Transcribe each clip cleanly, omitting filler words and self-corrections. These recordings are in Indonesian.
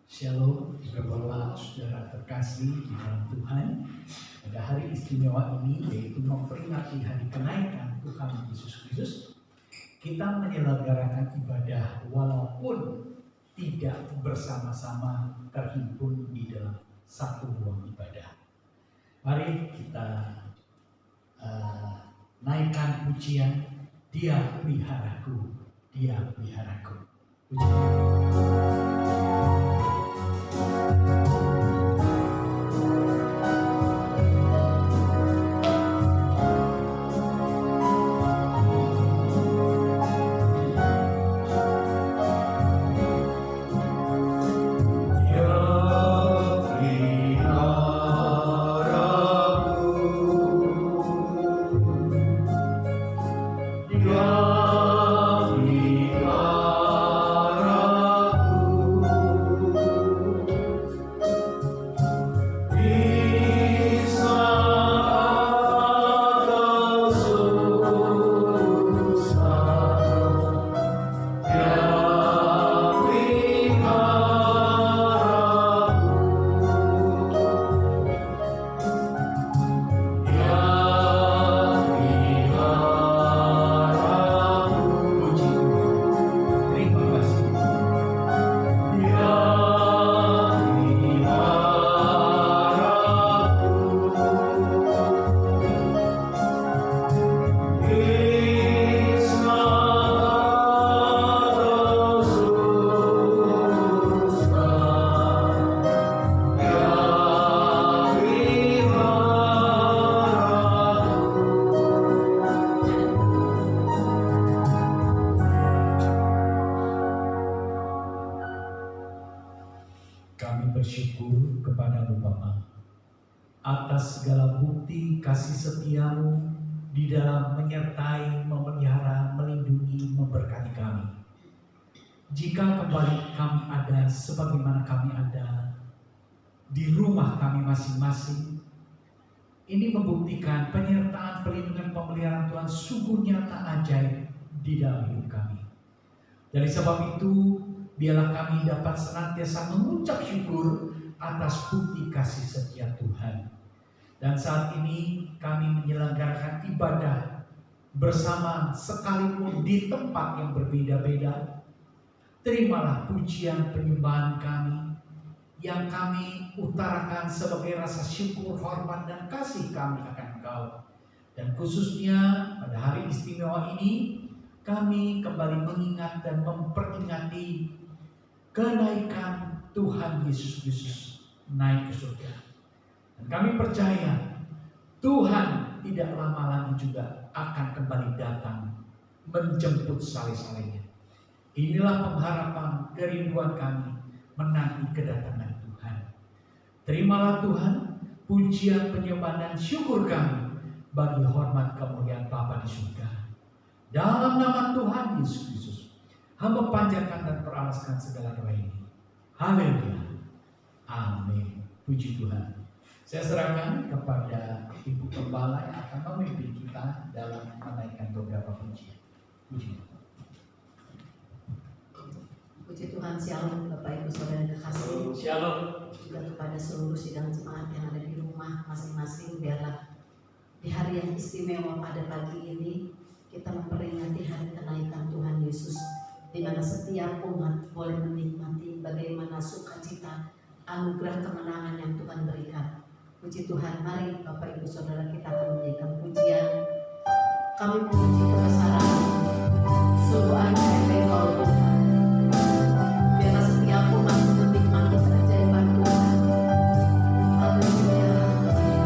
Shalom, Bapak Saudara terkasih di dalam Tuhan. Pada hari istimewa ini, yaitu memperingati hari kenaikan Tuhan Yesus Kristus, kita menyelenggarakan ibadah walaupun tidak bersama-sama terhimpun di dalam satu ruang ibadah. Mari kita naikkan pujian, Dia peliharaku, Dia peliharaku. Bersyukur kepadamu Bapa atas segala bukti kasih setiamu di dalam menyertai, memelihara, melindungi, memberkati kami. Jika kembali kami ada sebagaimana kami ada di rumah kami masing-masing, ini membuktikan penyertaan, perlindungan, pemeliharaan Tuhan sungguh nyata ajaib di dalam hidup kami. Dari sebab itu, biarlah kami dapat senantiasa mengucap syukur atas bukti kasih setia Tuhan. Dan saat ini kami menyelenggarakan ibadah bersama sekalipun di tempat yang berbeda-beda. Terimalah pujian penyembahan kami yang kami utarakan sebagai rasa syukur, hormat, dan kasih kami akan Engkau. Dan khususnya pada hari istimewa ini, kami kembali mengingat dan memperingati kenaikan Tuhan Yesus Kristus naik ke surga. Dan kami percaya Tuhan tidak lama lagi juga akan kembali datang menjemput sale-salenya. Inilah pengharapan kerinduan kami menanti kedatangan Tuhan. Terimalah Tuhan pujian, penyembahan, dan syukur kami bagi hormat kemuliaan Bapa di surga. Dalam nama Tuhan Yesus Kristus, hamba panjatkan dan peralaskan segala doa ini. Haleluya. Amin. Puji Tuhan. Saya serahkan kepada Ibu Gembala yang akan memimpin kita dalam menaikkan beberapa pujian. Puji Tuhan. Puji Tuhan, shalom Bapak Ibu Saudara kekasih. Shalom. Juga kepada seluruh sidang jemaat yang ada di rumah masing-masing, biarlah di hari yang istimewa pada pagi ini kita memperingati hari kenaikan Tuhan Yesus, di mana setiap umat boleh menikmati bagaimana sukacita, anugerah kemenangan yang Tuhan berikan. Puji Tuhan, mari Bapak Ibu Saudara kita akan menyanyikan pujian. Kami memuji kebesaran sungguh ajaib Engkau Tuhan. Biarlah setiap umat menikmati keajaiban Tuhan. Haleluya. Memuji kebesaran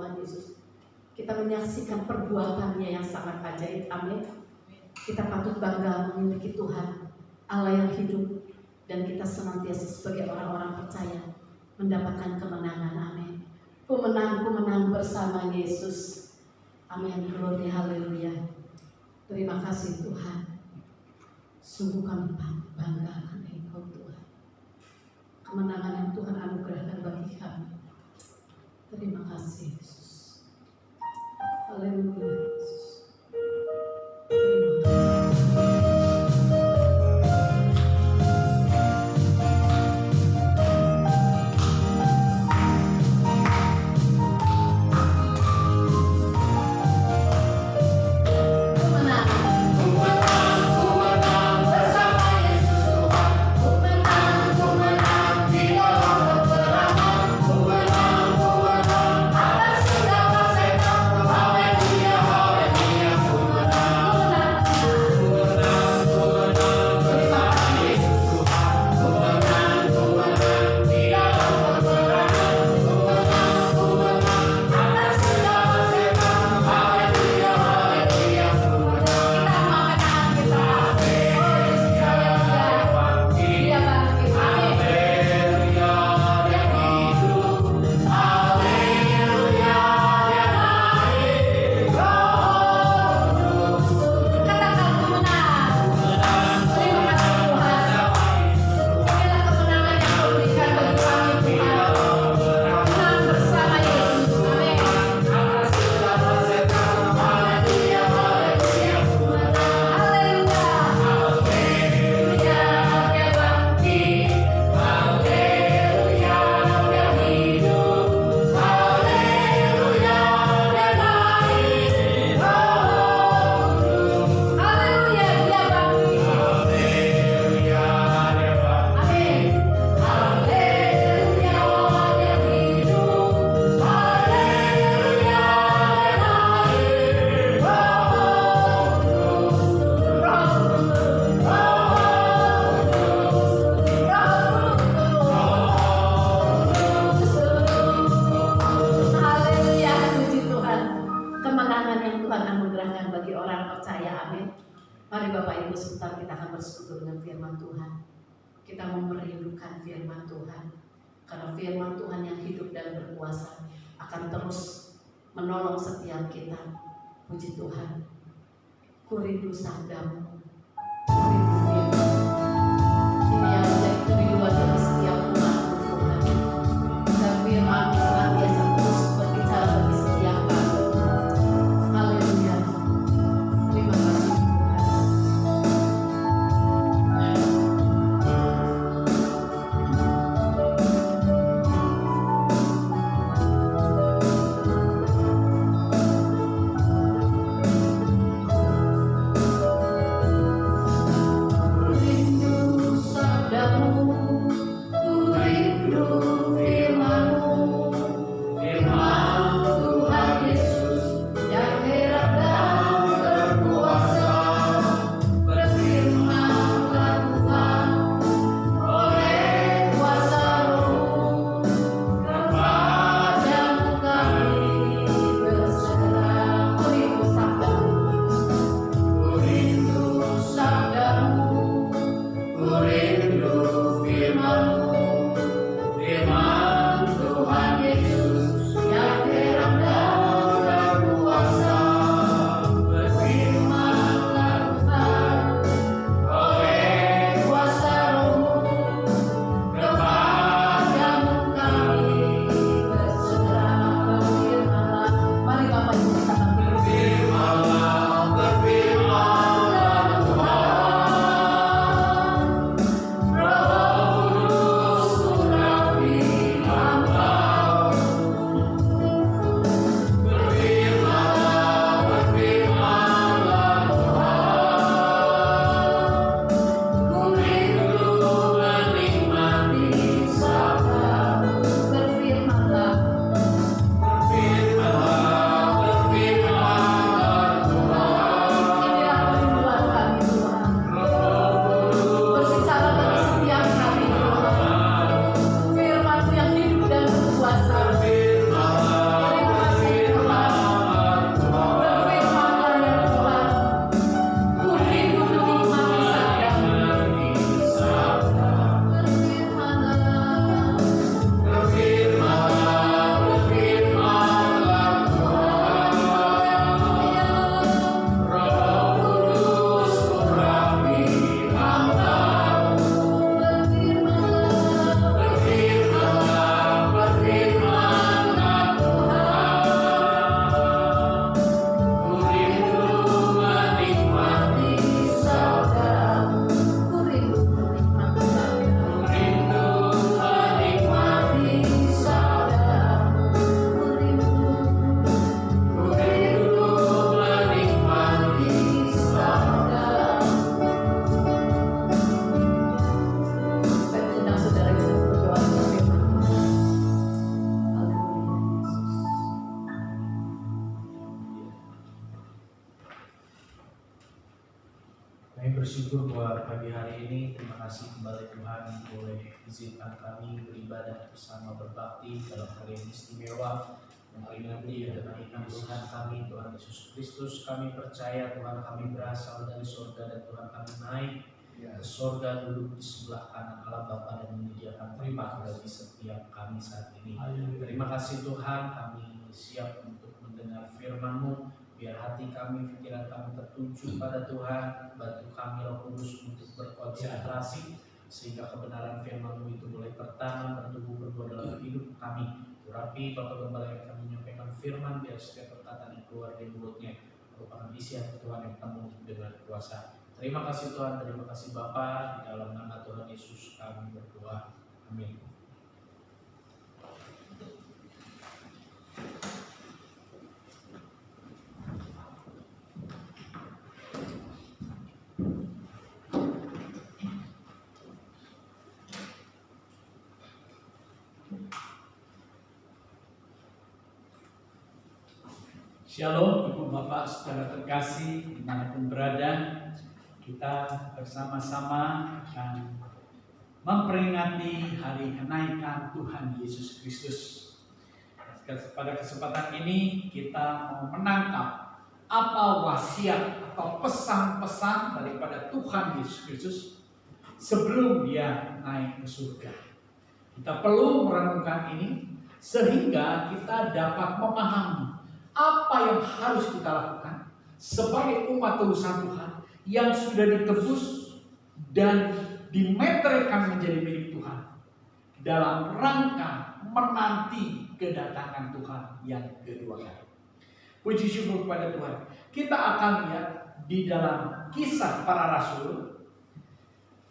Tuhan Yesus. Kita menyaksikan perbuatannya yang sangat ajaib. Amin. Kita patut bangga memiliki Tuhan Allah yang hidup, dan kita senantiasa sebagai orang-orang percaya mendapatkan kemenangan. Amin. Pemenang bersama Yesus. Amin. Gloria, haleluya. Terima kasih Tuhan. Sungguh kami bangga akan Engkau Tuhan. Kemenangan yang Tuhan anugerahkan bagi kami. Terima kasih Yesus. Haleluya Yesus. Terima kasih. Mari Bapak Ibu, sebentar kita akan bersekutu dengan firman Tuhan. Kita mau merindukan firman Tuhan, karena firman Tuhan yang hidup dan berkuasa akan terus menolong setiap kita. Puji Tuhan. Ku rindu sabdamu, ku rindu firman. Ini yang menjadi kerinduan dari setiap umat Tuhan. Dan firman senantiasa terus berbicara bagi setiap kami. Haleluya. Terima kasih. bersyukur buat pagi hari ini. Terima kasih kembali Tuhan boleh izinkan kami beribadah bersama berbakti dalam hari yang istimewa. Memperingati kedatangan Tuhan kami, Tuhan Yesus Kristus. Kami percaya Tuhan kami berasal dari surga dan Tuhan kami naik ke surga, duduk di sebelah kanan Allah Bapa dan menyediakan tempat bagi setiap kami saat ini. Terima kasih Tuhan, kami siap untuk mendengar firman-Mu. Biar hati kami, pikiran kami tertuju pada Tuhan. Bantu kami Roh Kudus untuk berkonsentrasi sehingga kebenaran firman-Mu itu boleh bertanam, bertumbuh, berbuah dalam hidup kami. Urapi Bapak Gembala yang kami menyampaikan firman, biar setiap perkataan yang keluar dari mulutnya merupakan isi hati Tuhan yang penuh dengan kuasa. Terima kasih Tuhan, terima kasih Bapa. Di dalam nama Tuhan Yesus kami berdoa. Amin. Shalom Ibu Bapak saudara terkasih dimanapun berada, kita bersama-sama akan memperingati hari kenaikan Tuhan Yesus Kristus. Pada kesempatan ini kita mau menangkap apa wasiat atau pesan-pesan daripada Tuhan Yesus Kristus sebelum Dia naik ke surga. Kita perlu merenungkan ini sehingga kita dapat memahami apa yang harus kita lakukan sebagai umat tebusan Tuhan yang sudah ditebus dan dimeteraikan menjadi milik Tuhan dalam rangka menanti kedatangan Tuhan yang kedua kali. Puji syukur kepada Tuhan. Kita akan lihat di dalam Kisah Para Rasul,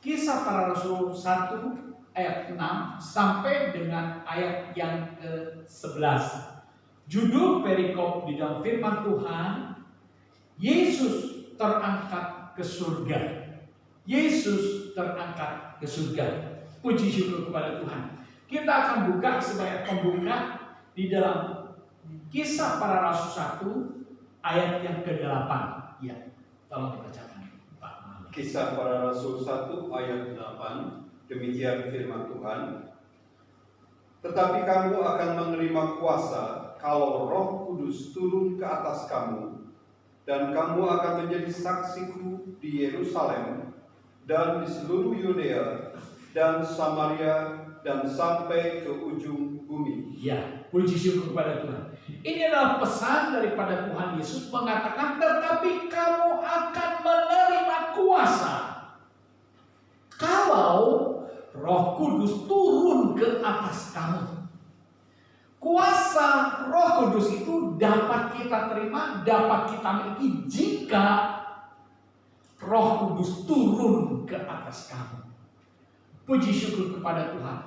Kisah Para Rasul 1 ayat 6 sampai dengan ayat yang ke-11. Judul perikop di dalam firman Tuhan, Yesus terangkat ke surga. Yesus terangkat ke surga. Puji syukur kepada Tuhan. Kita akan buka sebagai pembuka di dalam Kisah Para Rasul 1 ayat yang ke-8. Ya, tolong dibacakan Pak. Kisah Para Rasul 1 ayat 8. Demikian firman Tuhan. Tetapi kamu akan menerima kuasa kalau Roh Kudus turun ke atas kamu, dan kamu akan menjadi saksiku di Yerusalem dan di seluruh Yudea dan Samaria dan sampai ke ujung bumi. Ya, puji syukur kepada Tuhan. Ini adalah pesan daripada Tuhan Yesus mengatakan, tetapi kamu akan menerima kuasa kalau Roh Kudus turun ke atas kamu. Kuasa Roh Kudus itu dapat kita terima, dapat kita miliki jika Roh Kudus turun ke atas kamu. Puji syukur kepada Tuhan.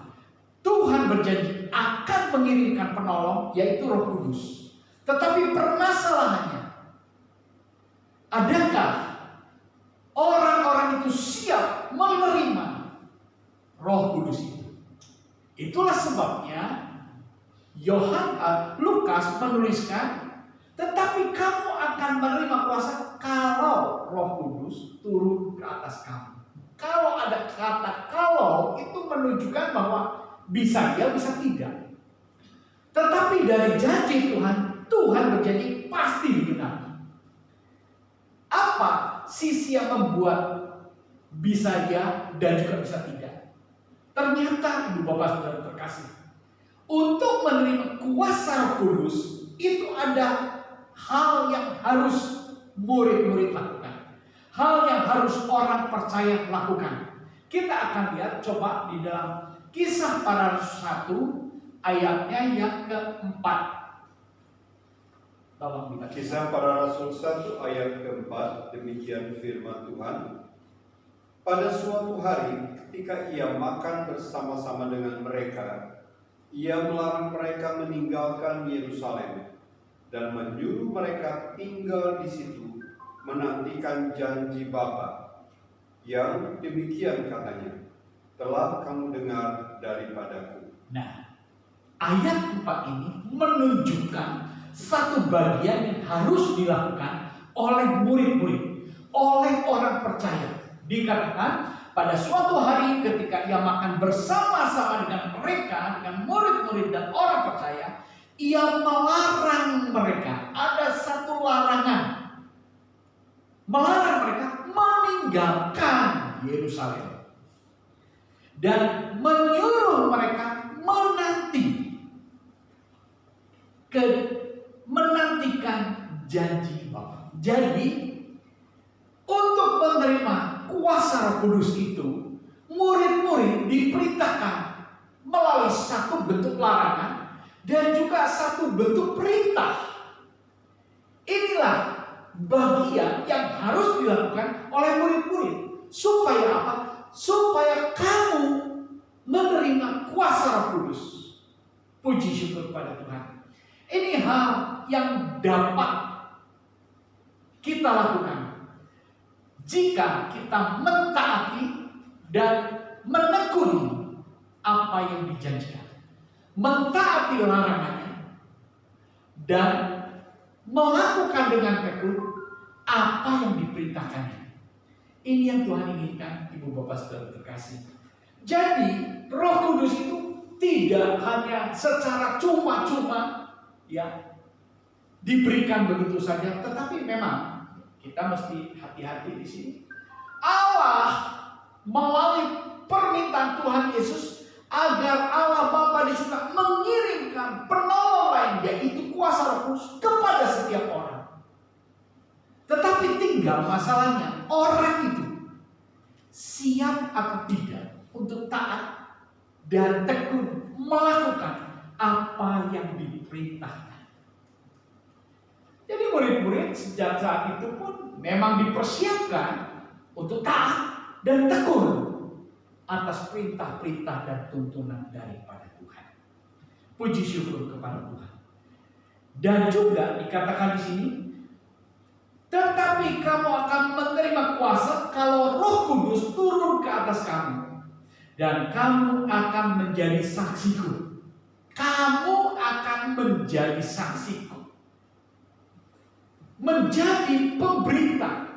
Tuhan berjanji akan mengirimkan penolong, yaitu Roh Kudus. Tetapi permasalahannya, adakah orang-orang itu siap menerima Roh Kudus itu? Itulah sebabnya Lukas menuliskan, tetapi kamu akan menerima kuasa kalau Roh Kudus turun ke atas kamu. Kalau ada kata kalau, itu menunjukkan bahwa bisa ya, bisa tidak. Tetapi dari janji Tuhan, Tuhan berjanji pasti digenapi. Apa sisi yang membuat bisa ya dan juga bisa tidak? Ternyata Ibu Bapak Saudara terkasih, untuk menerima kuasa Roh Kudus itu ada hal yang harus murid-murid lakukan, hal yang harus orang percaya lakukan. Kita akan lihat coba di dalam Kisah Para Rasul 1 ayatnya yang ke-4. Tolong dibaca. Kisah Para Rasul 1 ayat ke-4. Demikian firman Tuhan. Pada suatu hari ketika ia makan bersama-sama dengan mereka, ia melarang mereka meninggalkan Yerusalem dan menyuruh mereka tinggal di situ menantikan janji Bapa, yang demikian katanya, telah kamu dengar daripadaku. Nah, ayat 4 ini menunjukkan satu bagian yang harus dilakukan oleh murid-murid, oleh orang percaya. Dikatakan pada suatu hari ketika ia makan bersama-sama dengan mereka, dengan murid-murid dan orang percaya, ia melarang mereka. Ada satu larangan. Melarang mereka meninggalkan Yerusalem. Dan menyuruh mereka menantikan janji Bapa. Jadi untuk menerima kuasa Roh Kudus itu, murid-murid diperintahkan melalui satu bentuk larangan dan juga satu bentuk perintah. Inilah bagian yang harus dilakukan oleh murid-murid. Supaya apa? Supaya kamu menerima kuasa Roh Kudus. Puji syukur pada Tuhan. Ini hal yang dapat kita lakukan jika kita mentaati dan menekuni apa yang dijanjikan. Mentaati larangannya dan melakukan dengan tekun apa yang diperintahkannya. Ini yang Tuhan inginkan, Ibu Bapak Saudara terkasih. Jadi Roh Kudus itu tidak hanya secara cuma-cuma ya diberikan begitu saja, tetapi memang kita mesti hati-hati di sini. Allah melalui permintaan Tuhan Yesus agar Allah Bapa di surga mengirimkan penolong lain, yaitu kuasa Roh Kudus kepada setiap orang. Tetapi tinggal masalahnya, orang itu siap atau tidak untuk taat dan tekun melakukan apa yang diperintahkan. Jadi murid-murid sejak saat itu pun memang dipersiapkan untuk taat dan tekun atas perintah-perintah dan tuntunan daripada Tuhan. Puji syukur kepada Tuhan. Dan juga dikatakan di sini, tetapi kamu akan menerima kuasa kalau Roh Kudus turun ke atas kamu, dan kamu akan menjadi saksiku. Kamu akan menjadi saksiku. Menjadi pemberita,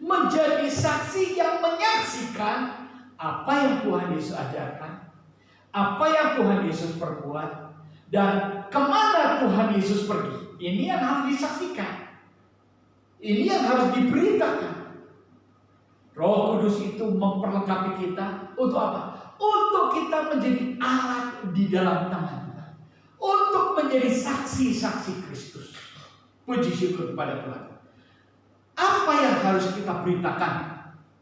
menjadi saksi yang menyaksikan apa yang Tuhan Yesus ajarkan, apa yang Tuhan Yesus perbuat, dan kemana Tuhan Yesus pergi. Ini yang harus disaksikan, ini yang harus diberitakan. Roh Kudus itu memperlengkapi kita untuk apa? Untuk kita menjadi alat di dalam tangan Tuhan, untuk menjadi saksi-saksi Kristus. Puji syukur kepada Tuhan. Apa yang harus kita beritakan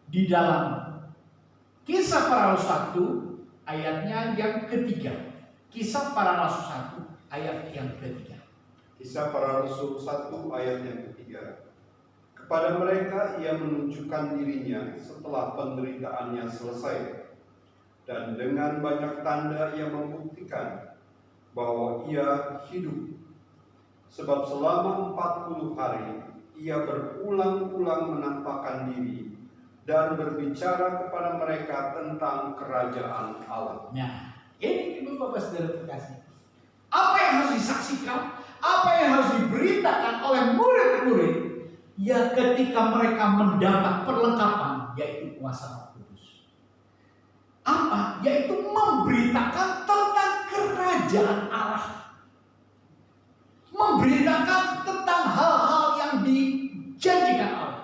di dalam Kisah Para Rasul 1 ayatnya yang ketiga. Kisah Para Rasul 1 ayat yang ketiga. Kisah Para Rasul 1 ayat yang ketiga. Kepada mereka ia menunjukkan dirinya setelah penderitaannya selesai, dan dengan banyak tanda ia membuktikan bahwa ia hidup. Sebab selama 40 hari ia berulang-ulang menampakkan diri dan berbicara kepada mereka tentang kerajaan Allah. Nah, ini Ibu Bapak Saudara terkasih. Apa yang harus disaksikan, apa yang harus diberitakan oleh murid-murid ya ketika mereka mendapat perlengkapan, yaitu kuasa Roh Kudus. Apa? Yaitu memberitakan tentang kerajaan Allah. Memberitakan tentang hal-hal yang dijanjikan Allah.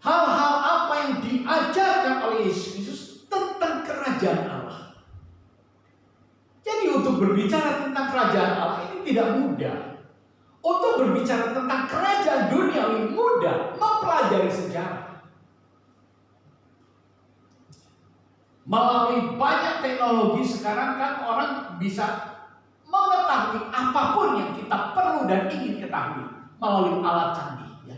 Hal-hal apa yang diajarkan oleh Yesus Kristus tentang kerajaan Allah. Jadi untuk berbicara tentang kerajaan Allah ini tidak mudah. Untuk berbicara tentang kerajaan duniawi mudah, mempelajari sejarah. Melalui banyak teknologi sekarang kan orang bisa mengetahui apapun yang kita perlu dan ingin ketahui melalui alat canggih. Ya.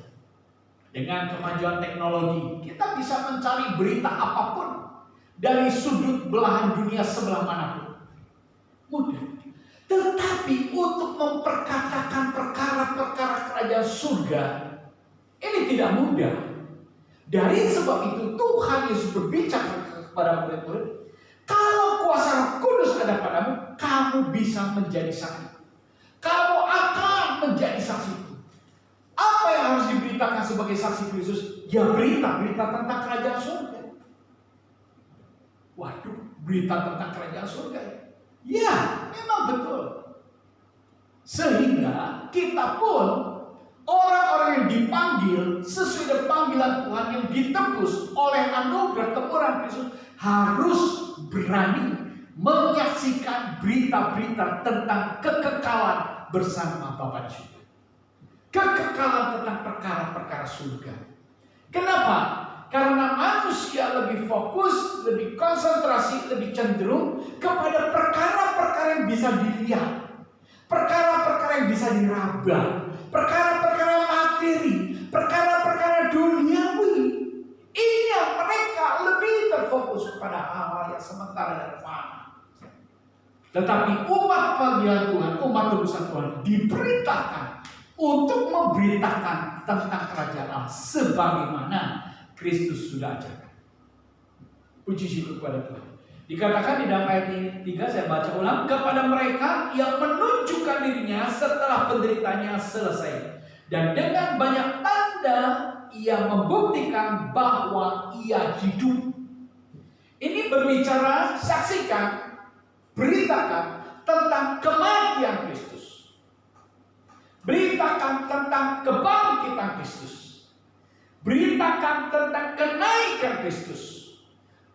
Dengan kemajuan teknologi, kita bisa mencari berita apapun dari sudut belahan dunia sebelah manapun. Mudah. Tetapi untuk memperkatakan perkara-perkara kerajaan surga, ini tidak mudah. Dari sebab itu Tuhan Yesus berbicara kepada murid-murid, kalau kuasa Roh Kudus ada padamu, kamu bisa menjadi saksi. Kamu akan menjadi saksiku. Apa yang harus diberitakan sebagai saksi Kristus, ya berita-berita tentang kerajaan surga. Waduh, berita tentang kerajaan surga. Ya, memang betul. Sehingga kita pun orang-orang yang dipanggil sesuai dengan panggilan Tuhan, yang ditebus oleh anugerah kemurahan Kristus, harus berani menyaksikan berita-berita tentang kekekalan bersama Bapa di surga. Kekekalan tentang perkara-perkara surga. Kenapa? Karena manusia lebih fokus, lebih konsentrasi, lebih cenderung kepada perkara-perkara yang bisa dilihat, perkara-perkara yang bisa diraba, perkara-perkara materi, perkara-perkara duniawi. Ini yang mereka lebih terfokus kepada hal-hal yang sementara dan fana. Tetapi umat panggilan Tuhan, umat tebusan Tuhan diperintahkan untuk memberitakan tentang kerajaan Allah sebagaimana Kristus sudah ajarkan. Puji syukur kepada Tuhan. Dikatakan di dalam ayat 3, saya baca ulang, kepada mereka yang menunjukkan dirinya setelah penderitaannya selesai, dan dengan banyak tanda ia membuktikan bahwa ia hidup. Ini berbicara, saksikan, beritakan tentang kematian Kristus, beritakan tentang kebangkitan Kristus, beritakan tentang kenaikan Kristus,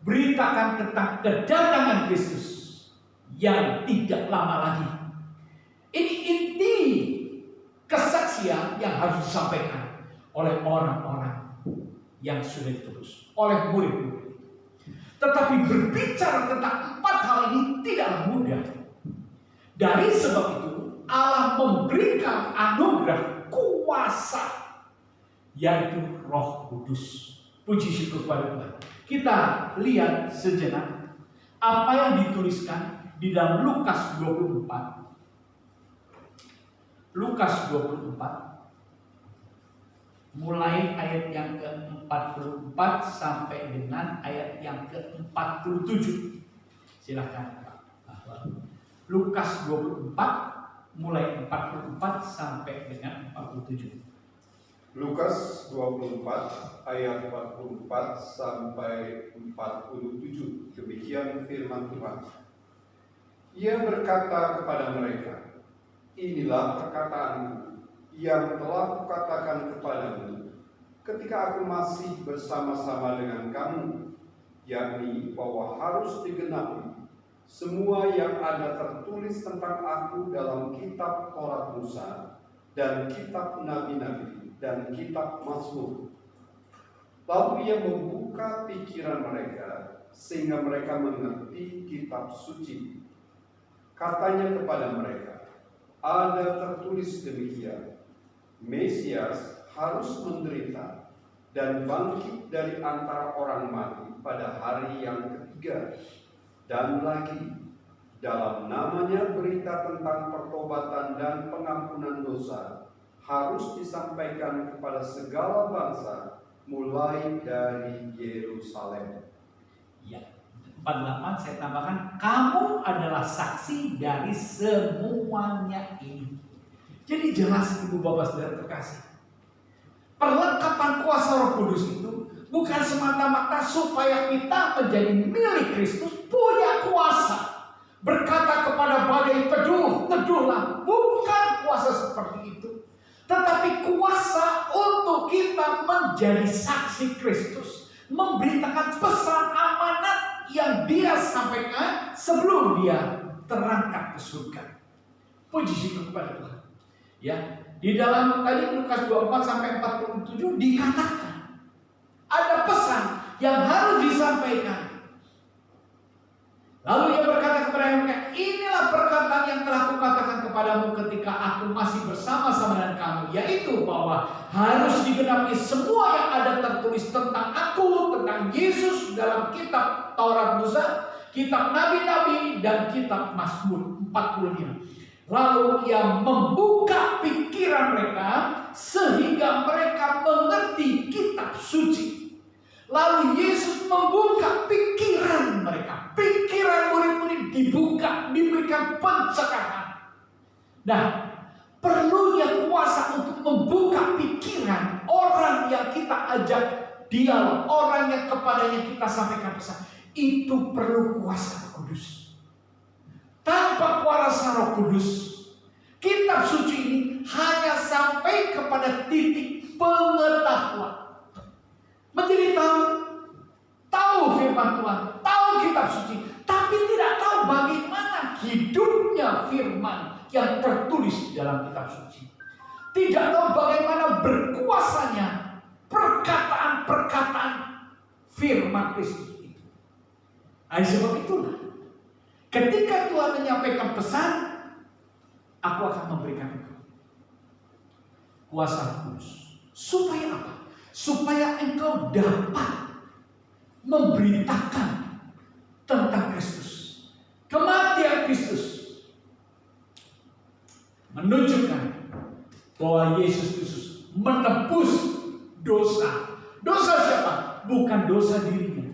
beritakan tentang kedatangan Kristus yang tidak lama lagi. Ini inti kesaksian yang harus disampaikan oleh orang-orang yang sudah ditebus, oleh murid-murid. Tetapi berbicara tentang 4 hal ini tidaklah mudah. Dari sebab itu Allah memberikan anugerah kuasa, yaitu Roh Kudus. Puji syukur kepada Tuhan. Kita lihat sejenak apa yang dituliskan di dalam Lukas 24. Lukas 24 mulai ayat yang ke-44 sampai dengan ayat yang ke-47. Silakan Pak. Lukas 24 mulai 44 sampai dengan 47. Lukas 24 ayat 44 sampai 47. Demikian firman Tuhan. Ia berkata kepada mereka, inilah perkataanku yang telah kukatakan kepadamu ketika aku masih bersama-sama dengan kamu, yakni bahwa harus digenapi semua yang ada tertulis tentang aku dalam kitab Taurat Musa dan kitab Nabi-Nabi dan kitab Mazmur. Lalu ia membuka pikiran mereka sehingga mereka mengerti kitab suci. Katanya kepada mereka, ada tertulis demikian, Mesias harus menderita dan bangkit dari antara orang mati pada hari yang ketiga, dan lagi dalam namanya berita tentang pertobatan dan pengampunan dosa harus disampaikan kepada segala bangsa mulai dari Yerusalem. Ya, 48 saya tambahkan, kamu adalah saksi dari semuanya ini. Jadi jelas Ibu Bapak Saudara terkasih, perlengkapan kuasa Roh Kudus itu bukan semata-mata supaya kita menjadi milik Kristus, punya kuasa, berkata kepada badai teduh, teduhlah. Bukan kuasa seperti itu, tetapi kuasa untuk kita menjadi saksi Kristus, memberitakan pesan amanat yang Dia sampaikan sebelum Dia terangkat ke surga. Puji syukur kepada Tuhan. Ya, di dalam tadi Lukas 24 sampai 47 dikatakan ada pesan yang harus disampaikan. Lalu ia berkata kepada mereka, inilah perkataan yang telah kukatakan kepadamu ketika aku masih bersama-sama dengan kamu, yaitu bahwa harus digenapi semua yang ada tertulis tentang aku, tentang Yesus dalam kitab Taurat Musa, kitab Nabi-Nabi dan kitab Mazmur 45. Lalu ia membuka pikiran mereka sehingga mereka mengerti kitab suci. Lalu Yesus membuka pikiran mereka. Pikiran murid-murid dibuka, diberikan pencerahan. Nah, perlunya kuasa untuk membuka pikiran orang dialog, orang yang kepadanya kita sampaikan pesan. Itu perlu kuasa Roh Kudus. Tanpa kuasa Roh Kudus, kitab suci ini hanya sampai kepada titik pengetahuan. Menjadi tahu firman Tuhan, tahu kitab suci, tapi tidak tahu bagaimana hidupnya firman yang tertulis di dalam kitab suci. Tidak tahu bagaimana berkuasanya perkataan-perkataan firman Kristus itu. Oleh sebab itulah, ketika Tuhan menyampaikan pesan, aku akan memberikan engkau kuasa kudus. Supaya apa? Supaya engkau dapat memberitakan tentang Kristus. Kematian Kristus menunjukkan bahwa Yesus Kristus menebus dosa. Dosa siapa? Bukan dosa dirinya.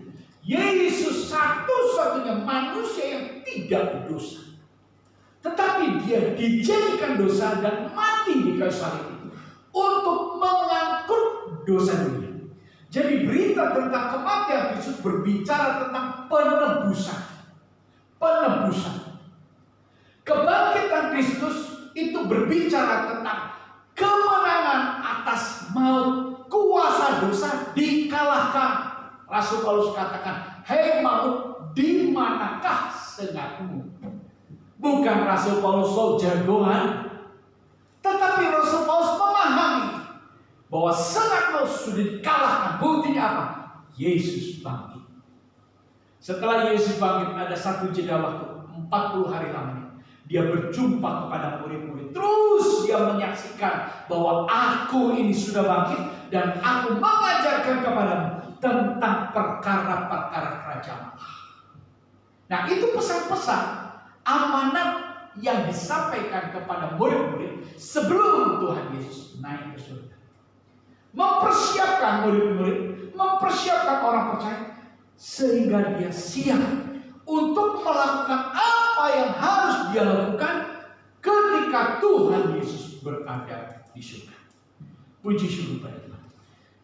Yesus satu-satunya manusia yang tidak berdosa. Tetapi dia dijadikan dosa dan mati di kayu salib itu untuk mengangkut dosa dunia. Jadi berita tentang kematian Kristus berbicara tentang penebusan. Penebusan. Kebangkitan Kristus itu berbicara tentang kemenangan atas maut. Kuasa dosa dikalahkan. Rasul Paulus katakan, "Hei maut, di manakah sengatmu?" Bukan Rasul Paulus so jagoan, tetapi Rasul Paulus memahami bahwa sengat maut sudah dikalahkan. Buktinya apa? Yesus bangkit. Setelah Yesus bangkit, ada satu jeda waktu 40 hari lamanya. Dia berjumpa kepada murid-murid. Terus dia menyaksikan bahwa aku ini sudah bangkit dan aku mengajarkan kepadamu tentang perkara-perkara kerajaan Allah. Nah, itu pesan-pesan amanat yang disampaikan kepada murid-murid sebelum Tuhan Yesus naik ke surga. Mempersiapkan murid-murid, mempersiapkan orang percaya sehingga dia siap untuk melakukan apa yang harus dia lakukan ketika Tuhan Yesus berada di surga. Puji syukur pada Tuhan.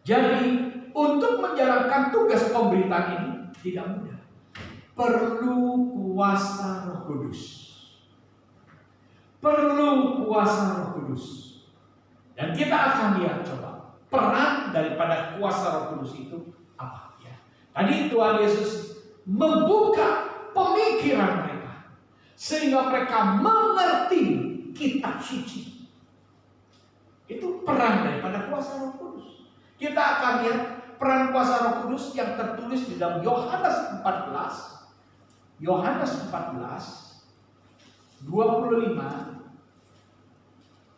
Jadi untuk menjalankan tugas pemberitaan ini tidak mudah. Perlu kuasa Roh Kudus. Perlu kuasa Roh Kudus. Dan kita akan lihat coba peran daripada kuasa Roh Kudus itu apa ya. Tadi Tuhan Yesus membuka pemikiran mereka sehingga mereka mengerti kitab suci. Itu peran daripada kuasa Roh Kudus. Kita akan lihat peran kuasa Roh Kudus yang tertulis di dalam Yohanes 14 25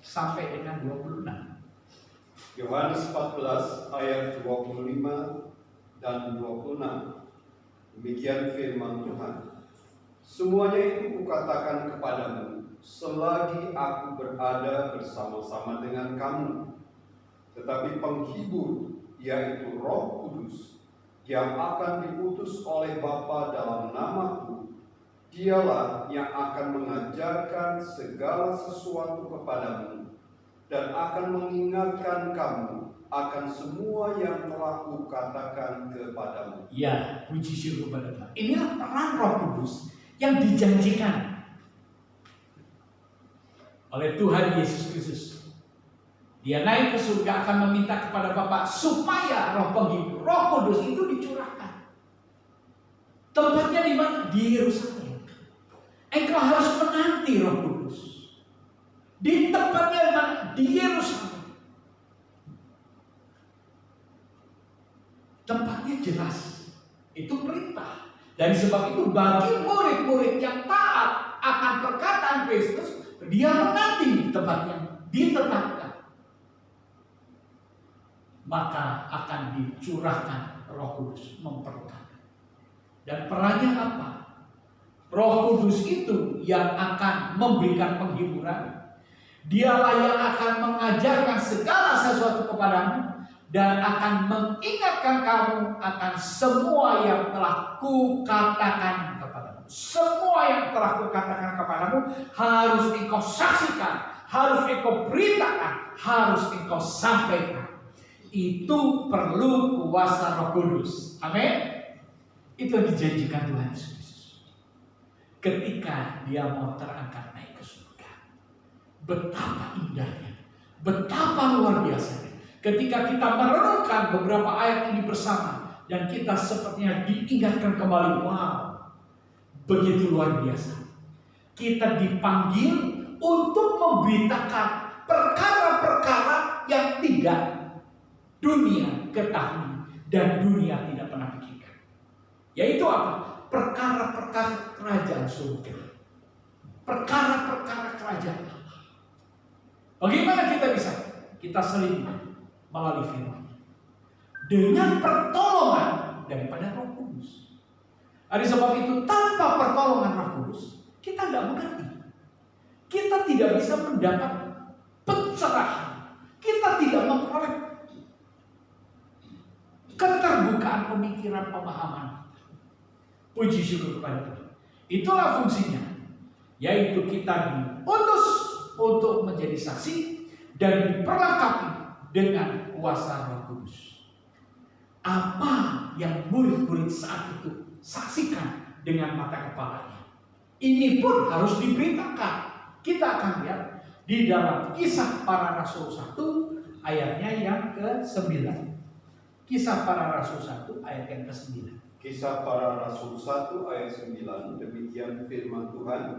sampai dengan 26. Yohanes 14 ayat 25 dan 26. Demikian firman Tuhan. Semuanya itu kukatakan kepadamu selagi aku berada bersama-sama dengan kamu. Tetapi penghibur, yaitu Roh Kudus, yang akan diutus oleh Bapa dalam namaku, dialah yang akan mengajarkan segala sesuatu kepadamu dan akan mengingatkan kamu akan semua yang telah kukatakan kepadamu. Ya, puji syukur kepada Tuhan. Inilah peran Roh Kudus yang dijanjikan oleh Tuhan Yesus Kristus. Dia naik ke surga akan meminta kepada Bapa supaya Roh penghibur, Roh Kudus itu dicurahkan. Tempatnya di mana? Di Yerusalem. Engkau harus menanti Roh Kudus. Di tempatnya di mana? Di Yerusalem. Tempatnya jelas. Itu perintah. Dan sebab itu bagi murid-murid yang taat akan perkataan Kristus, dia menanti tempatnya ditetapkan. Maka akan dicurahkan Roh Kudus memperkakan. Dan perannya apa? Roh Kudus itu yang akan memberikan penghiburan. Dialah yang akan mengajarkan segala sesuatu kepadamu dan akan mengingatkan kamu akan semua yang telah kukatakan kepadamu. Semua yang telah kukatakan kepadamu harus engkau saksikan, harus engkau beritakan, harus engkau sampaikan. Itu perlu kuasa Roh Kudus. Amin. Itu yang dijanjikan Tuhan Yesus ketika dia mau terangkat naik ke surga. Betapa indahnya, betapa luar biasanya ketika kita merenungkan beberapa ayat ini bersama, dan kita sepertinya diingatkan kembali, wow, begitu luar biasa. Kita dipanggil untuk memberitakan perkara-perkara yang tidak dunia ketahui dan dunia tidak pernah pikirkan. Yaitu apa? Perkara-perkara kerajaan surga, perkara-perkara kerajaan Allah. Bagaimana kita bisa? Kita selidiki melalui firman dengan pertolongan daripada Roh Kudus. Ada sebab itu, tanpa pertolongan Roh Kudus kita tidak mengerti. Kita tidak bisa mendapat pencerahan. Kita tidak memperoleh keterbukaan pemikiran, pemahaman. Puji syukur kepada Tuhan. Itulah fungsinya, yaitu kita diutus untuk menjadi saksi dan diperlengkapi dengan kuasa Roh Kudus. Apa yang murid-murid saat itu saksikan dengan mata kepalanya, ini pun harus diberitakan. Kita akan lihat di dalam Kisah Para Rasul 1 ayatnya yang ke-9. Kisah Para Rasul 1 ayat yang ke-9. Kisah Para Rasul 1 ayat 9, demikian firman Tuhan.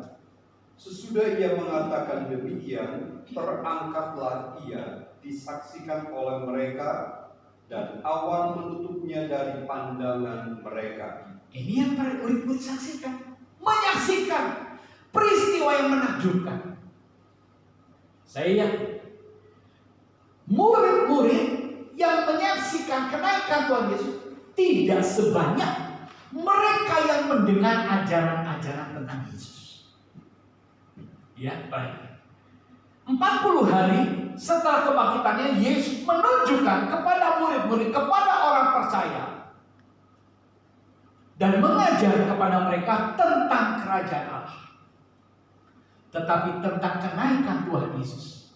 Sesudah ia mengatakan demikian, terangkatlah ia, disaksikan oleh mereka, dan awan menutupnya dari pandangan mereka. Ini yang murid-murid saksikan, menyaksikan peristiwa yang menakjubkan. Saya yakin murid-murid yang menyaksikan kenaikan Tuhan Yesus tidak sebanyak mereka yang mendengar ajaran-ajaran tentang Yesus. Ya, baik. 40 hari setelah kebangkitannya, Yesus menunjukkan kepada murid-murid, kepada orang percaya, dan mengajar kepada mereka tentang kerajaan Allah. Tetapi tentang kenaikan Tuhan Yesus,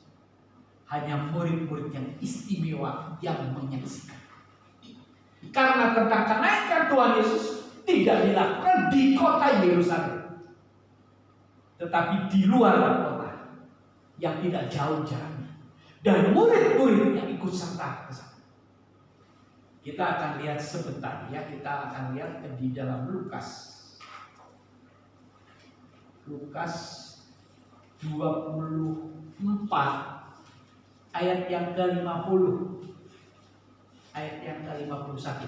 hanya murid-murid yang istimewa yang menyaksikan. Karena tentang kenaikan Tuhan Yesus tidak dilakukan di kota Yerusalem, tetapi di luar kota yang tidak jauh jaraknya, dan murid-murid yang ikut serta ke sana. Kita akan lihat sebentar ya, kita akan lihat di dalam Lukas 24 ayat yang ke-50, ayat yang ke-51,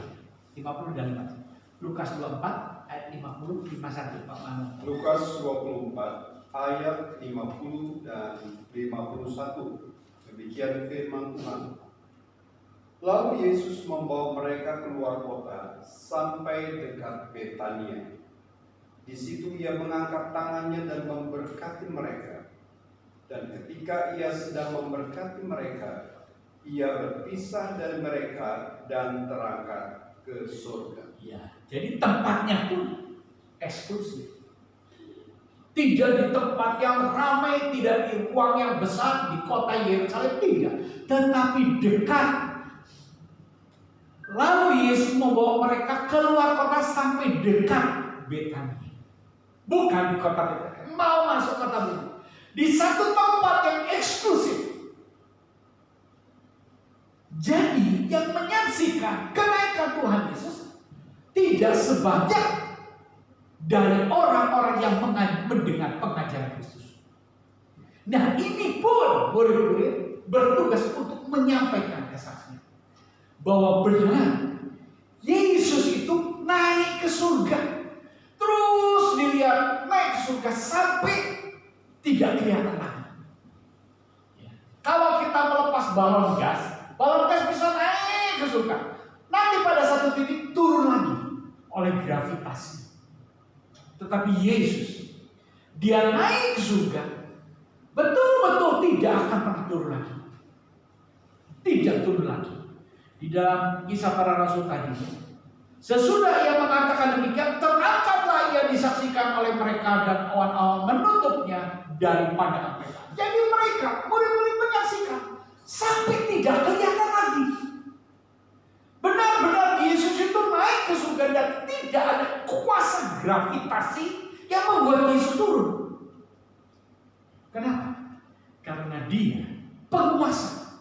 50 dan 51. Lukas 24 ayat 50, 51 Pak Manu. Lukas 24 ayat 50 dan 51. Demikian firman Tuhan. Lalu Yesus membawa mereka keluar kota sampai dekat Betania. Di situ ia mengangkat tangannya dan memberkati mereka. Dan ketika ia sedang memberkati mereka, ia berpisah dari mereka dan terangkat ke surga. Ya, jadi tempatnya pun eksklusif. Tidak di tempat yang ramai, tidak di ruang yang besar di kota Yerusalem, tidak, tetapi dekat. Lalu Yesus membawa mereka keluar kota sampai dekat Betania. Bukan di kota Betania, mau masuk kota Betania. Di satu tempat yang eksklusif. Jadi yang menyaksikan kenaikan Tuhan Yesus tidak sebanyak dari orang-orang yang mendengar pengajaran Kristus. Nah, ini pun murid-murid bertugas untuk menyampaikan kesaksian bahwa benar Yesus itu naik ke surga. Terus dilihat naik ke surga sampai tidak kelihatan lagi. Ya. Kalau kita melepas balon gas bisa naik ke surga. Nanti pada satu titik turun lagi oleh gravitasi. Tetapi Yesus, dia naik ke surga, betul-betul tidak akan pernah turun lagi. Tidak turun lagi. Di dalam Kisah Para Rasul tadi, sesudah ia mengatakan demikian, terangkatlah ia disaksikan oleh mereka dan awan-awan menutupnya dari pandangan mereka. Jadi mereka, murid-murid menyaksikan sampai tidak kelihatan lagi. gravitasi yang membuat Yesus turun. Kenapa? Karena dia penguasa.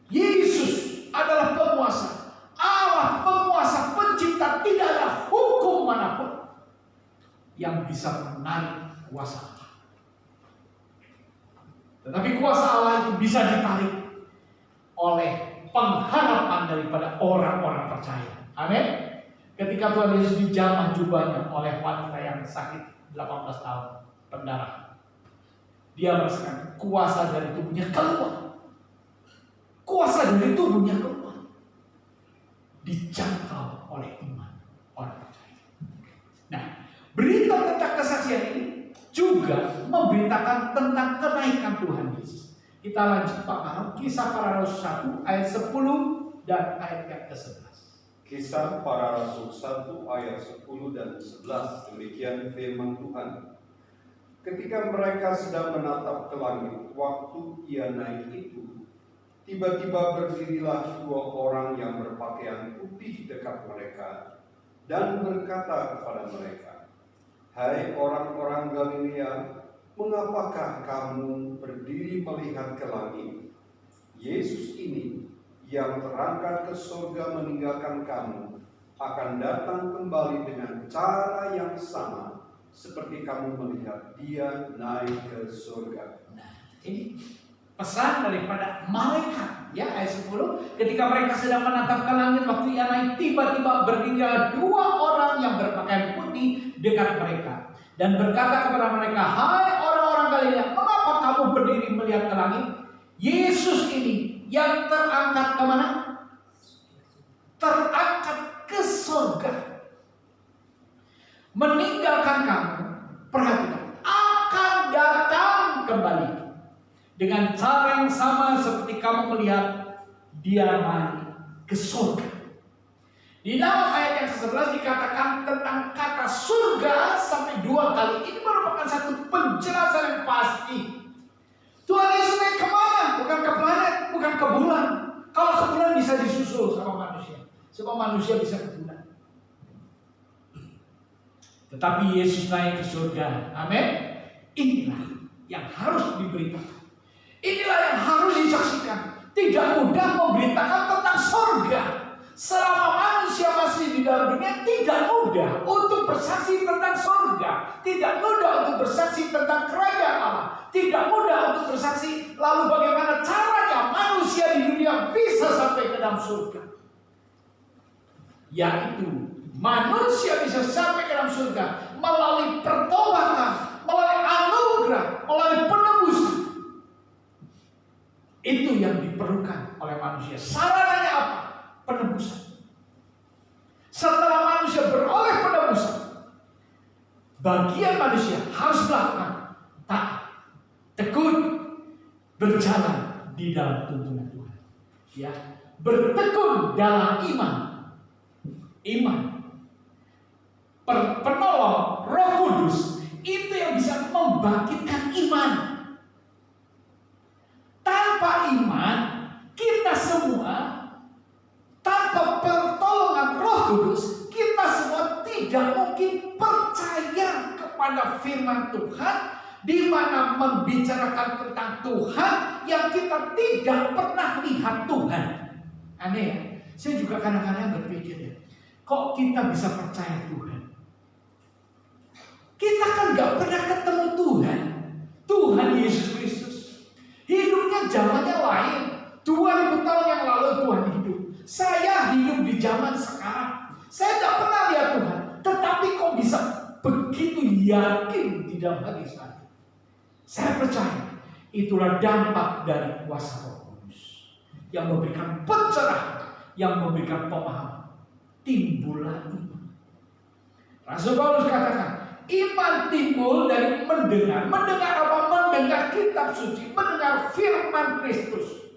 Yesus adalah penguasa. Allah penguasa, pencipta. Tidak ada hukum manapun yang bisa menarik kuasa Allah. Tetapi kuasa Allah itu bisa ditarik oleh pengharapan daripada orang-orang percaya. Amin. Ketika Tuhan Yesus dijamah jubahnya oleh wanita yang sakit 18 tahun pendarahan, dia merasakan kuasa dari tubuhnya keluar. Kuasa dari tubuhnya keluar. Dijangkau oleh iman orang percaya. Nah, berita tentang kesaksian ini juga memberitakan tentang kenaikan Tuhan Yesus. Kita lanjut Pak Maron, Kisah Para Rasul 1 ayat 10 dan ayat yang ke-11. Kisah Para Rasul 1 ayat 10 dan 11. Demikian firman Tuhan. Ketika mereka sedang menatap ke langit, waktu ia naik itu, tiba-tiba berdirilah dua orang yang berpakaian putih dekat mereka dan berkata kepada mereka, "Hai orang-orang Galilea, mengapakah kamu berdiri melihat ke langit? Yesus ini yang terangkat ke surga meninggalkan kamu akan datang kembali dengan cara yang sama seperti kamu melihat dia naik ke surga." Nah, ini pesan daripada malaikat, ya, ayat 10. Ketika mereka sedang menatap ke langit, waktu ia naik, tiba-tiba berdirilah dua orang yang berpakaian putih dekat mereka dan berkata kepada mereka, "Hai orang-orang Galilea, mengapa kamu berdiri melihat ke langit? Yesus ini yang terangkat kemana? Terangkat ke surga, meninggalkan kamu." Perhatikan, akan datang kembali dengan cara yang sama seperti kamu melihat dia naik ke surga. Di dalam ayat yang ke-11 dikatakan tentang kata surga sampai 2 kali. Ini merupakan satu penjelasan yang pasti. Tuhan Yesus naik kemana? Bukan ke planet, bukan ke bulan. Kalau ke bulan bisa disusul sama manusia. Semua manusia bisa ke bulan. Tetapi Yesus naik ke surga. Amin. Inilah yang harus diberitakan. Inilah yang harus disaksikan. Tidak mudah memberitakan tentang surga. Selama manusia masih di dalam dunia, tidak mudah untuk bersaksi tentang surga. Tidak mudah untuk bersaksi tentang kerajaan Allah. Tidak mudah untuk bersaksi lalu bagaimana caranya manusia di dunia bisa sampai ke dalam surga. Yaitu manusia bisa sampai ke dalam surga melalui pertobatan, melalui anugerah, melalui penebusan. Itu yang diperlukan oleh manusia. Sarannya apa? Penebusan. Setelah manusia beroleh penebusan, bagian manusia harus melakukan taat, tekun, berjalan di dalam tuntunan Tuhan. Ya, bertekun dalam iman. Iman, penolong Roh Kudus itu yang bisa membangkitkan iman. Tanpa iman, kita semua, tanpa pertolongan Roh Kudus, kita semua tidak mungkin percaya kepada firman Tuhan, di mana membicarakan tentang Tuhan yang kita tidak pernah lihat Tuhan. Aneh ya? Saya juga kadang-kadang berpikir ya, kok kita bisa percaya Tuhan? Kita kan gak pernah ketemu Tuhan. Tuhan Yesus Kristus hidupnya zamannya lain. 2000 tahun yang lalu Tuhan hidup. Saya hidup di zaman sekarang. Saya gak pernah lihat Tuhan. Tetapi kok bisa begitu yakin di dalam hati saya? Saya percaya itulah dampak dari kuasa Roh Kudus yang memberikan pencerahan, yang memberikan pemahaman. Timbullah iman. Rasul Paulus katakan, iman timbul dari mendengar. Mendengar apa? Mendengar kitab suci, mendengar firman Kristus.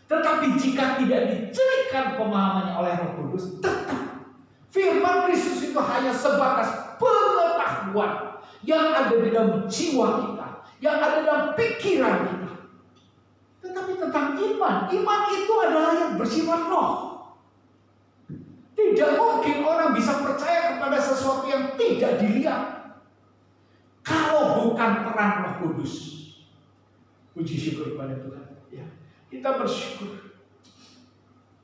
Tetapi jika tidak dicerikan pemahamannya oleh Roh Kudus, tetap firman Kristus itu hanya sebatas pengetahuan yang ada di dalam jiwa kita, yang ada dalam pikiran kita. Tetapi tentang iman, iman itu adalah yang bersifat roh. Tidak Tidak mungkin orang bisa percaya kepada sesuatu yang tidak dilihat kalau bukan peran Roh Kudus. Puji syukur kepada Tuhan. Ya, kita bersyukur.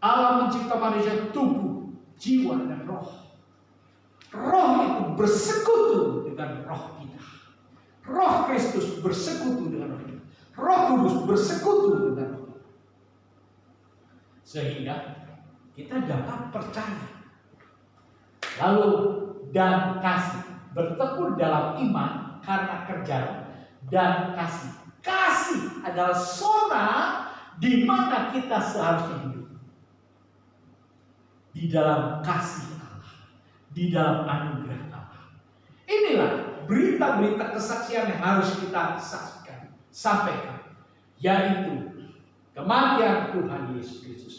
Allah mencipta manusia tubuh, jiwa, dan roh. Roh itu bersekutu dengan roh kita. Roh Kristus bersekutu dengan roh kita. Roh Kudus bersekutu dengan roh kita. Sehingga kita dapat percaya. Lalu dan kasih. Bertekun dalam iman karena kerja dan kasih. Kasih adalah zona di mana kita seharusnya hidup. Di dalam kasih Allah, di dalam anugerah Allah. Inilah berita-berita kesaksian yang harus kita sampaikan, yaitu kematian Tuhan Yesus Kristus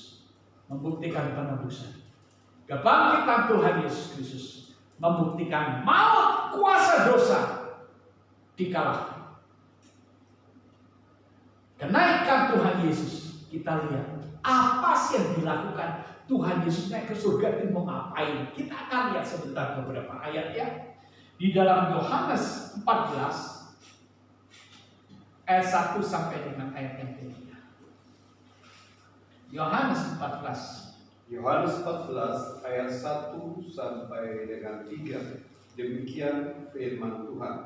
membuktikan penebusan, kebangkitan Tuhan Yesus Kristus membuktikan maut kuasa dosa dikalahkan. Kenaikan Tuhan Yesus, kita lihat apa sih yang dilakukan Tuhan Yesus naik ke surga itu mau ngapain? Kita akan lihat sebentar beberapa ayat ya. Di dalam Yohanes 14 ayat 1 sampai dengan ayat yang ketiga. Yohanes 14 ayat 1 sampai dengan 3. Demikian firman Tuhan.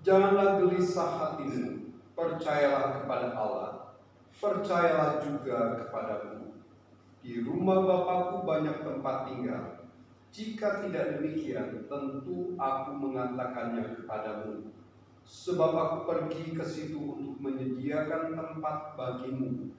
Janganlah gelisah hatimu, percayalah kepada Allah, percayalah juga kepadaku. Di rumah Bapakku banyak tempat tinggal. Jika tidak demikian, tentu aku mengatakannya kepadamu. Sebab aku pergi ke situ untuk menyediakan tempat bagimu.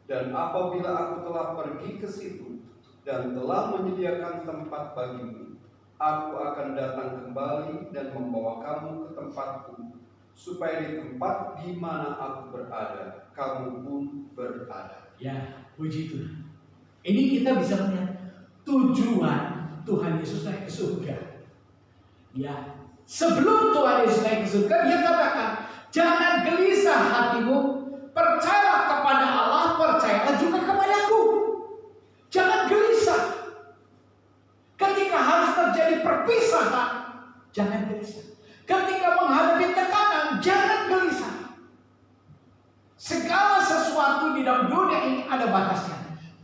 Dan apabila aku telah pergi ke situ dan telah menyediakan tempat bagimu, aku akan datang kembali dan membawa kamu ke tempatku, supaya di tempat di mana aku berada, kamu pun berada. Ya, puji Tuhan. Ini kita bisa melihat tujuan Tuhan Yesus naik ke surga. Ya, sebelum Tuhan Yesus naik ke surga, dia katakan, jangan gelisah hatimu, percayalah kepada Allah, percayalah juga kepadaku. Jangan gelisah. Ketika harus terjadi perpisahan, jangan gelisah. Ketika menghadapi tekanan, jangan gelisah. Segala sesuatu di dalam dunia ini ada batasnya.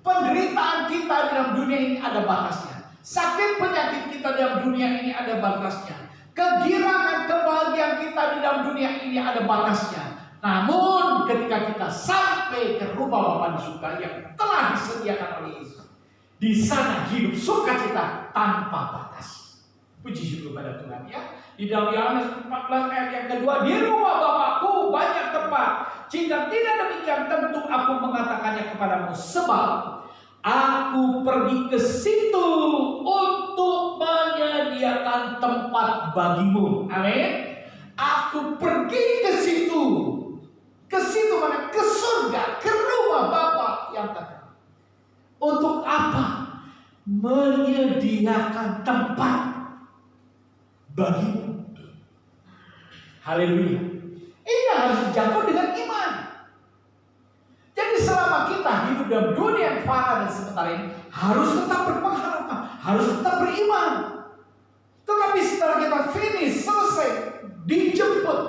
Penderitaan kita di dalam dunia ini ada batasnya. Sakit penyakit kita di dalam dunia ini ada batasnya. Kegirangan kebahagiaan kita di dalam dunia ini ada batasnya. Namun ketika kita sampai ke rumah Bapa di surga yang telah disediakan oleh Yesus, di sana hidup sukacita tanpa batas. Puji syukur pada Tuhan ya. Di dalam Yohanes 14 ayat yang kedua, di rumah Bapakku banyak tempat. Jika tidak demikian, tentu aku mengatakannya kepadamu. Sebab aku pergi ke situ untuk menyediakan tempat bagimu. Amin. Aku pergi ke situ. Ke situ mana? Ke surga, ke rumah Bapa yang kekal. Untuk apa? Menyediakan tempat bagimu. Haleluya. Ini harus dijangkau dengan iman. Jadi selama kita hidup dalam dunia yang fana dan sementara ini, harus tetap berpengharapan, harus tetap beriman. Tetapi setelah kita finish, selesai, dijemput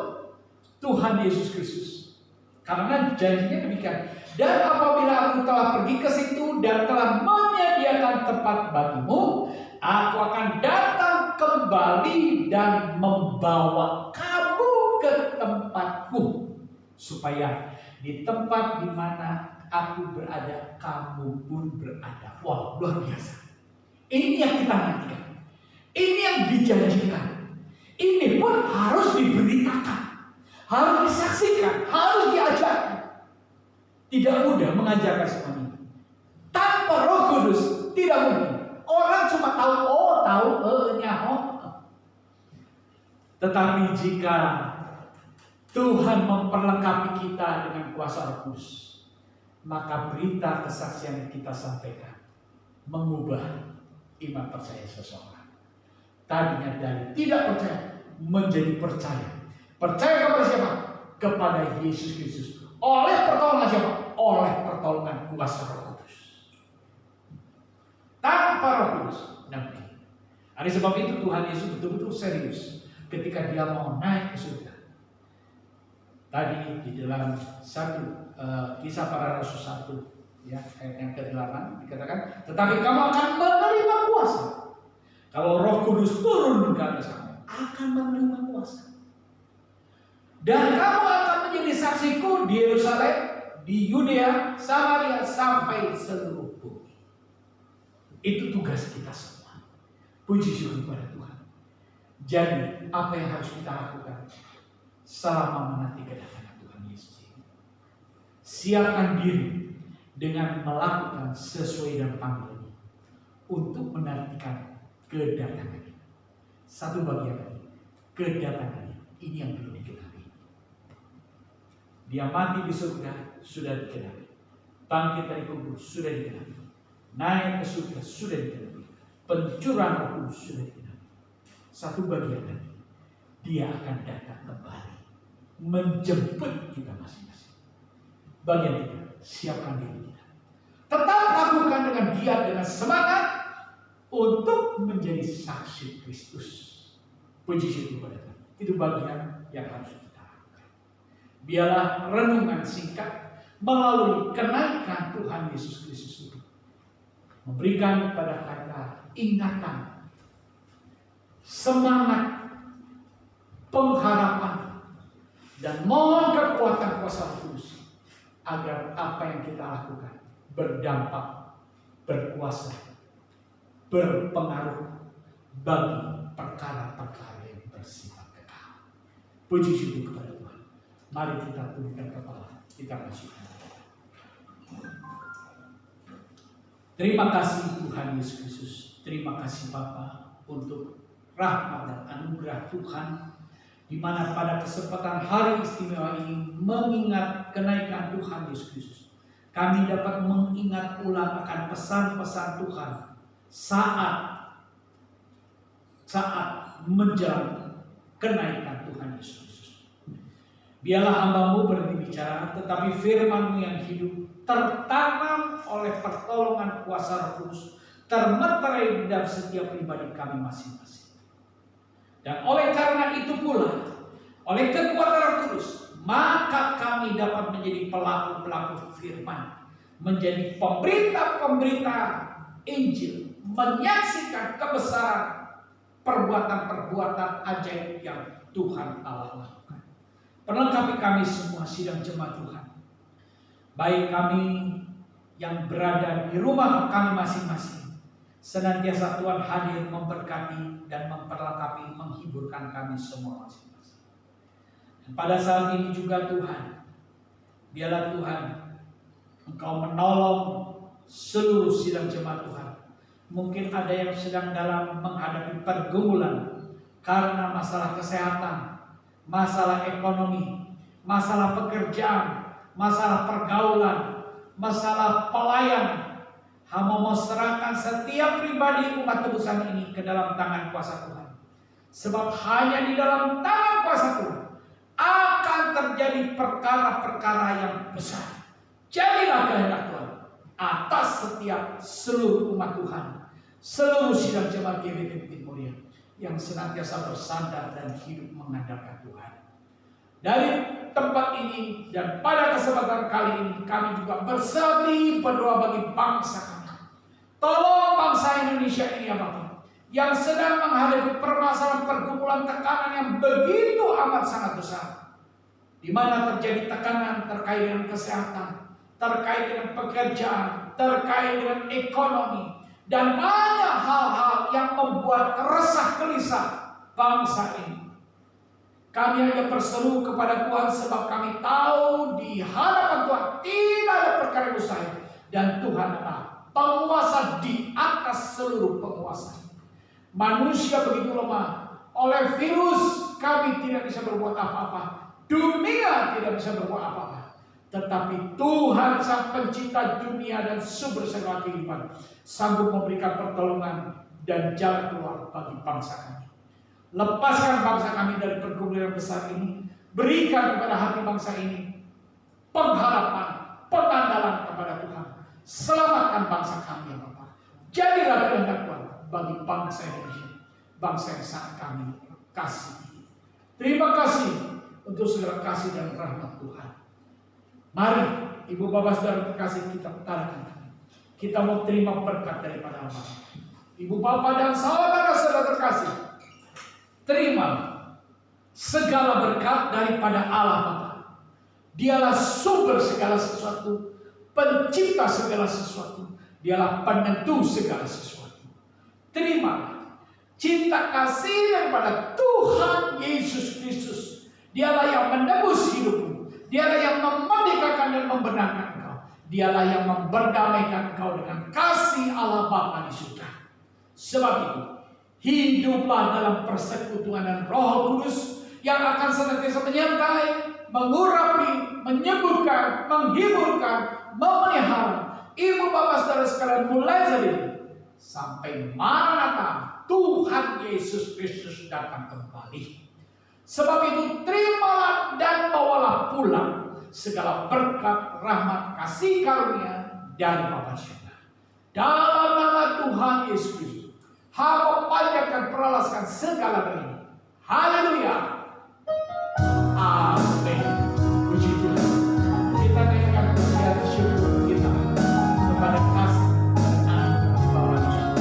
Tuhan Yesus Kristus. Karena janjinya demikian. Dan apabila aku telah pergi ke situ dan telah menyediakan tempat bagimu, aku akan datang kembali dan membawa kamu ke tempatku, supaya di tempat di mana aku berada, kamu pun berada. Wah, luar biasa. Ini yang kita nantikan. Ini yang dijanjikan. Ini pun harus diberitakan, harus disaksikan, harus diajarkan. Tidak mudah mengajarkan semuanya. Tanpa Roh Kudus tidak mungkin. Orang cuma tahu nyaho. Tetapi jika Tuhan memperlengkapi kita dengan kuasa Roh Kudus, maka berita kesaksian yang kita sampaikan mengubah iman percaya seseorang. Tadinya dari tidak percaya menjadi percaya. Percaya kepada siapa? Kepada Yesus Kristus. Oleh pertolongan siapa? Oleh pertolongan kuasa Roh Kudus. tanpa Roh Kudus. Oleh sebab itu Tuhan Yesus betul-betul serius ketika dia mau naik ke surga. Tadi di dalam Kisah Para Rasul 1 ya, ayat yang ke-8 dikatakan, tetapi kamu akan menerima kuasa kalau Roh Kudus turun ke atas kamu, akan menerima kuasa. Dan kamu akan menjadi saksiku di Yerusalem, di Yudea, Samaria, sampai seluruh bumi. Itu tugas kita semua. Puji syukur kepada Tuhan. Jadi, apa yang harus kita lakukan selama menanti kedatangan Tuhan Yesus ini? Siapkan diri dengan melakukan sesuai dengan panggilan untuk menantikan kedatangannya. Satu bagian lagi, kedatangannya. Ini yang perlu diketahui. Dia mati di surga, sudah diketahui. Bangkit dari kubur, sudah diketahui. Naik ke surga, sudah diketahui. Pencurahan Roh Kudus, sudah diketahui. Satu bagian lagi, dia akan datang kembali menjemput kita masing-masing. Bagian kita, siapkan diri kita. Tetap lakukan dengan giat, dengan semangat untuk menjadi saksi Kristus. Puji syukur kepada Tuhan. Itu bagian yang harus kita lakukan. Biarlah renungan singkat melalui kenaikan Tuhan Yesus Kristus itu memberikan kepada kita ingatan, semangat, pengharapan, dan mohon kekuatan kuasa Roh Kudus agar apa yang kita lakukan berdampak, berkuasa, berpengaruh bagi perkara-perkara yang bersifat kekal. Puji syukur kepada Tuhan. Mari kita tundukkan kepala, kita bersyukur. Terima kasih Tuhan Yesus Kristus. Terima kasih Bapa untuk rahmat dan anugerah Tuhan, di mana pada kesempatan hari istimewa ini mengingat kenaikan Tuhan Yesus Kristus, kami dapat mengingat ulang akan pesan-pesan Tuhan saat menjelang kenaikan Tuhan Yesus Kristus. Biarlah hamba-Mu berhenti bicara, tetapi firman-Mu yang hidup tertanam oleh pertolongan kuasa Roh Kudus, termeterai di dalam setiap pribadi kami masing-masing. Dan oleh karena itu pula, oleh kekuatan Roh Kudus, maka kami dapat menjadi pelaku-pelaku firman, menjadi pemberita-pemberita Injil, menyaksikan kebesaran perbuatan-perbuatan ajaib yang Tuhan Allah lakukan. Perlengkapi kami semua sidang jemaat Tuhan, baik kami yang berada di rumah kami masing-masing, senantiasa Tuhan hadir memberkati dan memperlengkapi, menghiburkan kami semua masing-masing. Dan pada saat ini juga Tuhan, biarlah Tuhan Engkau menolong seluruh sidang jemaat Tuhan. Mungkin ada yang sedang dalam menghadapi pergumulan karena masalah kesehatan, masalah ekonomi, masalah pekerjaan, masalah pergaulan, masalah pelayanan. Hamba mau serahkan setiap pribadi umat tebusan ini ke dalam tangan kuasa Tuhan. Sebab hanya di dalam tangan kuasa Tuhan akan terjadi perkara-perkara yang besar. Jadilah kehendak Tuhan atas setiap seluruh umat Tuhan, seluruh sidang jemaat GBT Bukit Mulia yang senantiasa bersandar dan hidup mengandalkan Tuhan. Dari tempat ini dan pada kesempatan kali ini kami juga bersatu berdoa bagi bangsa kami. Tolong bangsa Indonesia ini ya Bapak, yang sedang menghadapi permasalahan pergumulan tekanan yang begitu amat sangat besar, di mana terjadi tekanan terkait dengan kesehatan, terkait dengan pekerjaan, terkait dengan ekonomi, dan banyak hal-hal yang membuat resah gelisah bangsa ini. Kami hanya berseru kepada Tuhan sebab kami tahu di hadapan Tuhan tidak ada perkara yang mustahil, dan Tuhan adalah penguasa di atas seluruh penguasa. Manusia begitu lemah, oleh virus kami tidak bisa berbuat apa-apa, dunia tidak bisa berbuat apa-apa, tetapi Tuhan Sang Pencipta dunia dan sumber segala kehidupan sanggup memberikan pertolongan dan jalan keluar bagi bangsa kami. Lepaskan bangsa kami dari pergumulan yang besar ini. Berikan kepada hati bangsa ini pengharapan, pengandalan kepada Tuhan. Selamatkan bangsa kami ya Bapak. Jadilah bangsa yang sangat kami kasih. Terima kasih untuk segala kasih dan rahmat Tuhan. Mari Ibu Bapak Saudara terkasih, kita utarakan. Kita mau terima berkat daripada Allah. Ibu Bapak dan saudara-saudara terkasih, terima segala berkat daripada Allah Bapa. Dialah sumber segala sesuatu, pencipta segala sesuatu. Dialah penentu segala sesuatu. Terima cinta kasih daripada Tuhan Yesus Kristus. Dialah yang menebus hidupmu. Dialah yang memerdekakan dan membenarkan engkau. Dialah yang memberdamaikan engkau dengan kasih Allah Bapa di surga. Sebab itu, hiduplah dalam persekutuan dan Roh Kudus yang akan senantiasa menyertai, mengurapi, menyembuhkan, menghiburkan, memelihara Ibu Bapak Saudara sekalian mulai dari ini sampai Maranatha Tuhan Yesus Kristus datang kembali. Sebab itu terimalah dan bawalah pulang segala berkat, rahmat, kasih karunia dari Bapa surga. Dalam nama Tuhan Yesus Kristus, hamba panjatkan peralaskan segala ini. Haleluya. Amin. Puji Tuhan. Kita naikkan pujian syukur kita kepada kasih dan anugerah Bapa di surga.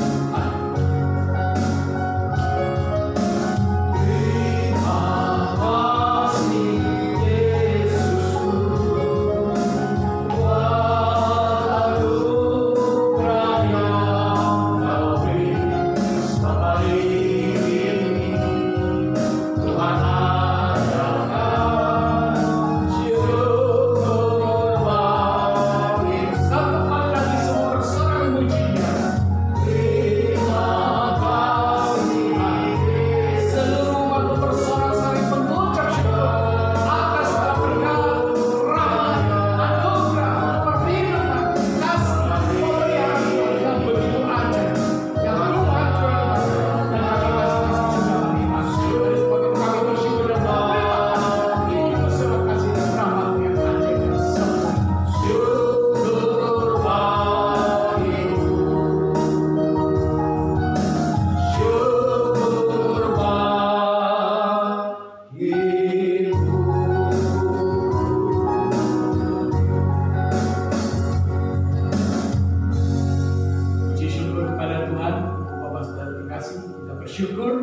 Bersyukur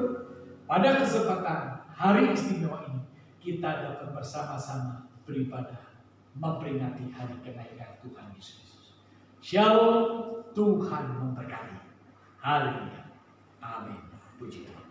pada kesempatan hari istimewa ini kita dapat bersama-sama beribadah memperingati hari kenaikan Tuhan Yesus. Shalom, Tuhan memberkati. Haleluya. Amin. Puji Tuhan.